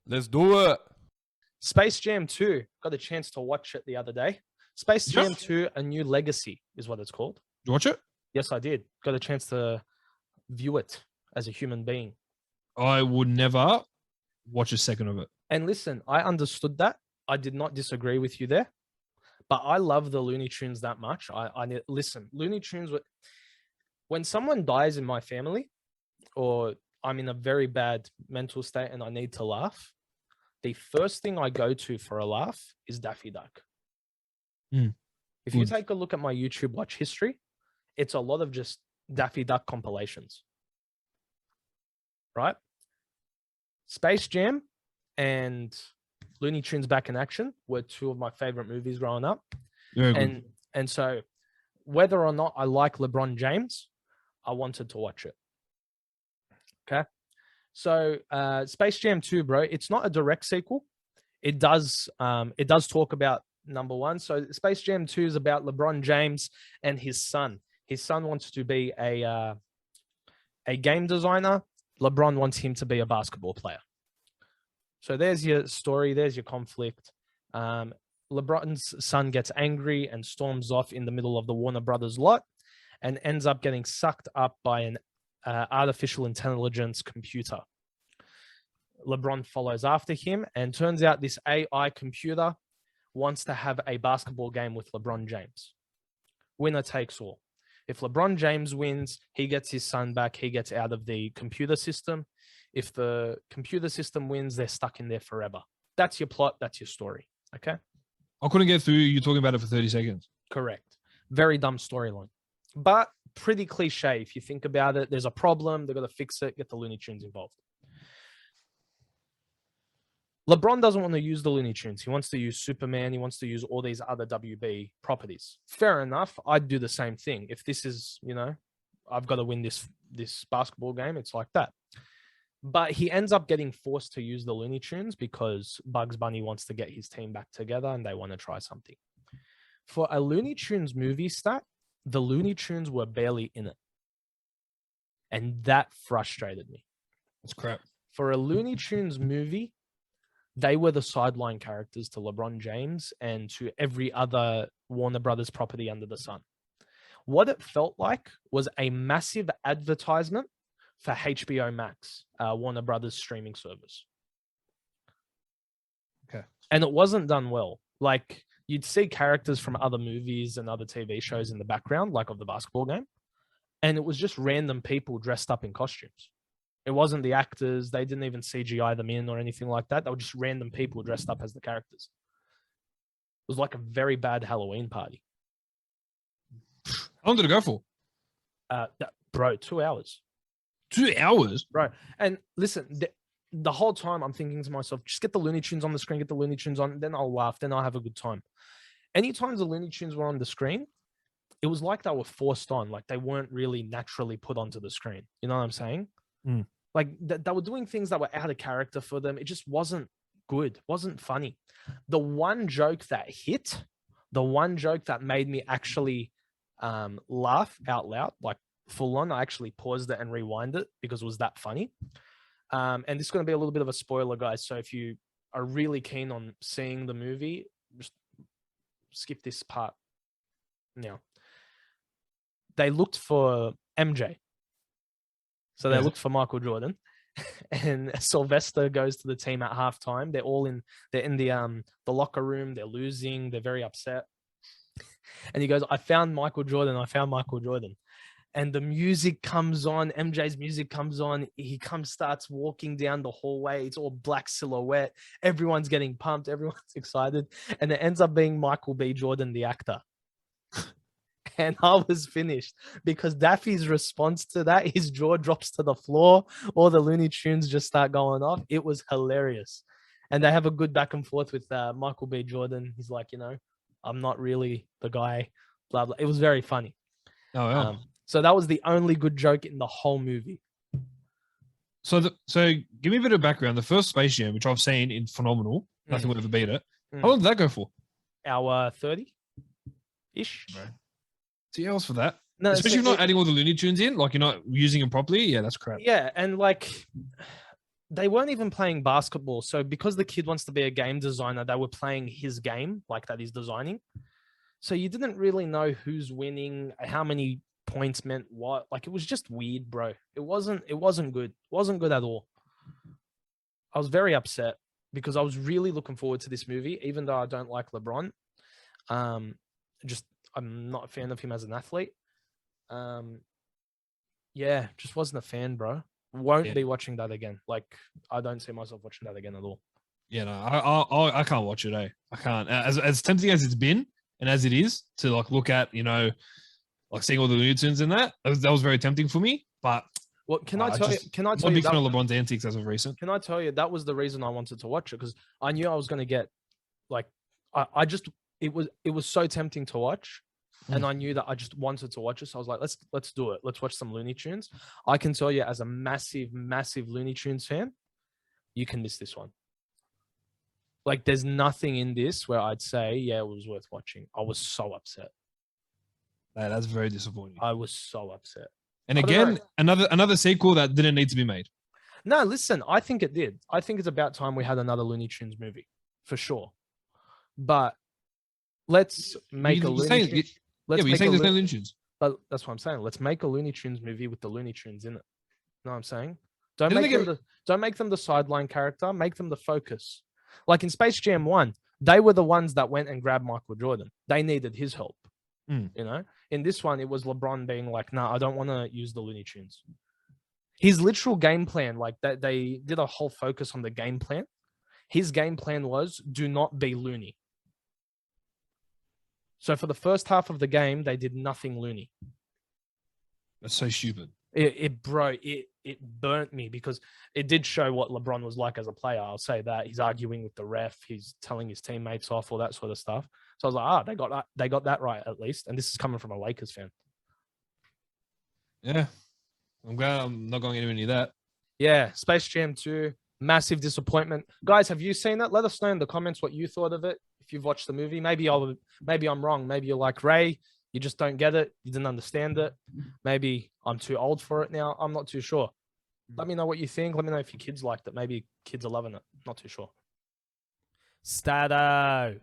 Let's do it. Space Jam 2. Got a chance to watch it the other day. Space Jam 2, A New Legacy is what it's called. Did you watch it? Yes, I did. Got a chance to view it as a human being. I would never watch a second of it. And listen, I understood that. I did not disagree with you there. But I love the Looney Tunes that much. Listen, Looney Tunes, when someone dies in my family or I'm in a very bad mental state and I need to laugh, the first thing I go to for a laugh is Daffy Duck. If you take a look at my YouTube watch history, it's a lot of just Daffy Duck compilations. Right? Space Jam and Looney Tunes Back in Action were two of my favorite movies growing up. And so whether or not I like LeBron James, I wanted to watch it. Okay. So Space Jam 2, bro, it's not a direct sequel. It does talk about number one. So Space Jam 2 is about LeBron James and his son. His son wants to be a game designer. LeBron wants him to be a basketball player. So there's your story. There's your conflict. LeBron's son gets angry and storms off in the middle of the Warner Brothers lot and ends up getting sucked up by an artificial intelligence computer. LeBron follows after him, and turns out this AI computer wants to have a basketball game with LeBron James. Winner takes all. If LeBron James wins, he gets his son back. He gets out of the computer system. If the computer system wins, they're stuck in there forever. That's your plot. That's your story. Okay? I couldn't get through you talking about it for 30 seconds. Correct. Very dumb storyline. But pretty cliche. If you think about it, there's a problem. They've got to fix it. Get the Looney Tunes involved. LeBron doesn't want to use the Looney Tunes. He wants to use Superman. He wants to use all these other WB properties. Fair enough. I'd do the same thing. If this is, I've got to win this basketball game, it's like that. But he ends up getting forced to use the Looney Tunes because Bugs Bunny wants to get his team back together and they want to try something. For a Looney Tunes movie stat, the Looney Tunes were barely in it. And that frustrated me. That's crap. For a Looney Tunes movie, they were the sideline characters to LeBron James and to every other Warner Brothers property under the sun. What it felt like was a massive advertisement for HBO Max, Warner Brothers streaming service. Okay. And it wasn't done well. Like, you'd see characters from other movies and other TV shows in the background, like of the basketball game. And it was just random people dressed up in costumes. It wasn't the actors. They didn't even CGI them in or anything like that. They were just random people dressed up as the characters. It was like a very bad Halloween party. How long did it go for? Bro, 2 hours. 2 hours? Bro. And listen, the whole time I'm thinking to myself, just get the Looney Tunes on the screen, get the Looney Tunes on, then I'll laugh, then I'll have a good time. Anytime the Looney Tunes were on the screen, it was like they were forced on, like they weren't really naturally put onto the screen. You know what I'm saying? Mm. Like they were doing things that were out of character for them. It just wasn't good, wasn't funny. The one joke that hit, the one joke that made me actually laugh out loud, like full on, I actually paused it and rewind it because it was that funny. And this is going to be a little bit of a spoiler, guys. So if you are really keen on seeing the movie, just skip this part now. They looked for MJ. So they looked for Michael Jordan, and Sylvester goes to the team at halftime. They're in the locker room. They're losing. They're very upset. And he goes, I found Michael Jordan. And the music comes on. MJ's music comes on. He starts walking down the hallway. It's all black silhouette. Everyone's getting pumped. Everyone's excited. And it ends up being Michael B. Jordan, the actor. And I was finished because Daffy's response to that, his jaw drops to the floor. All the Looney Tunes just start going off. It was hilarious. And they have a good back and forth with Michael B. Jordan. He's like, I'm not really the guy, blah, blah. It was very funny. Oh, yeah. So that was the only good joke in the whole movie. So give me a bit of background. The first Space Jam, which I've seen, is phenomenal. Nothing would ever beat it. How long did that go for? Hour 30-ish. Right. 2 hours for that? No, especially if you're not adding all the Looney Tunes in, like you're not using them properly. Yeah, that's crap. Yeah, and like they weren't even playing basketball. So because the kid wants to be a game designer, they were playing his game like that he's designing. So you didn't really know who's winning, how many points meant what. Like it was just weird, bro. It wasn't good. It wasn't good at all. I was very upset because I was really looking forward to this movie, even though I don't like LeBron. Just I'm not a fan of him as an athlete. Yeah, just wasn't a fan, bro. Won't be watching that again. Like I don't see myself watching that again at all. Yeah, no, I can't watch it. I can't. As tempting as it's been, and as it is to like look at, like seeing all the Looney Tunes in that was very tempting for me. But well, can I tell you? Can I tell you? Big fan of LeBron's antics as of recent. Can I tell you that was the reason I wanted to watch it, because I knew I was going to get like I just it was so tempting to watch, and I knew that I just wanted to watch it. So I was like, let's do it. Let's watch some Looney Tunes. I can tell you, as a massive Looney Tunes fan, you can miss this one. Like, there's nothing in this where I'd say, yeah, it was worth watching. I was so upset. That's very disappointing. I was so upset. And again, another sequel that didn't need to be made. No, listen, I think it did. I think it's about time we had another Looney Tunes movie, for sure. But let's make a Looney Tunes. Yeah, but you're saying there's no Looney Tunes. But that's what I'm saying. Let's make a Looney Tunes movie with the Looney Tunes in it. You know what I'm saying? Don't make them the sideline character. Make them the focus. Like in Space Jam 1, they were the ones that went and grabbed Michael Jordan. They needed his help. You know? In this one, it was LeBron being like, nah, I don't want to use the Looney Tunes. His literal game plan, like they did a whole focus on the game plan. His game plan was, do not be loony. So for the first half of the game, they did nothing loony. That's so stupid. It burnt me, because it did show what LeBron was like as a player. I'll say that. He's arguing with the ref. He's telling his teammates off, all that sort of stuff. So I was like, they got that right at least. And this is coming from a Lakers fan. Yeah. I'm glad I'm not going anywhere near that. Yeah. Space Jam 2, massive disappointment. Guys, have you seen it? Let us know in the comments what you thought of it. If you've watched the movie, maybe I'm wrong. Maybe you're like Ray. You just don't get it. You didn't understand it. Maybe I'm too old for it now. I'm not too sure. Let me know what you think. Let me know if your kids liked it. Maybe kids are loving it. Not too sure. Stato.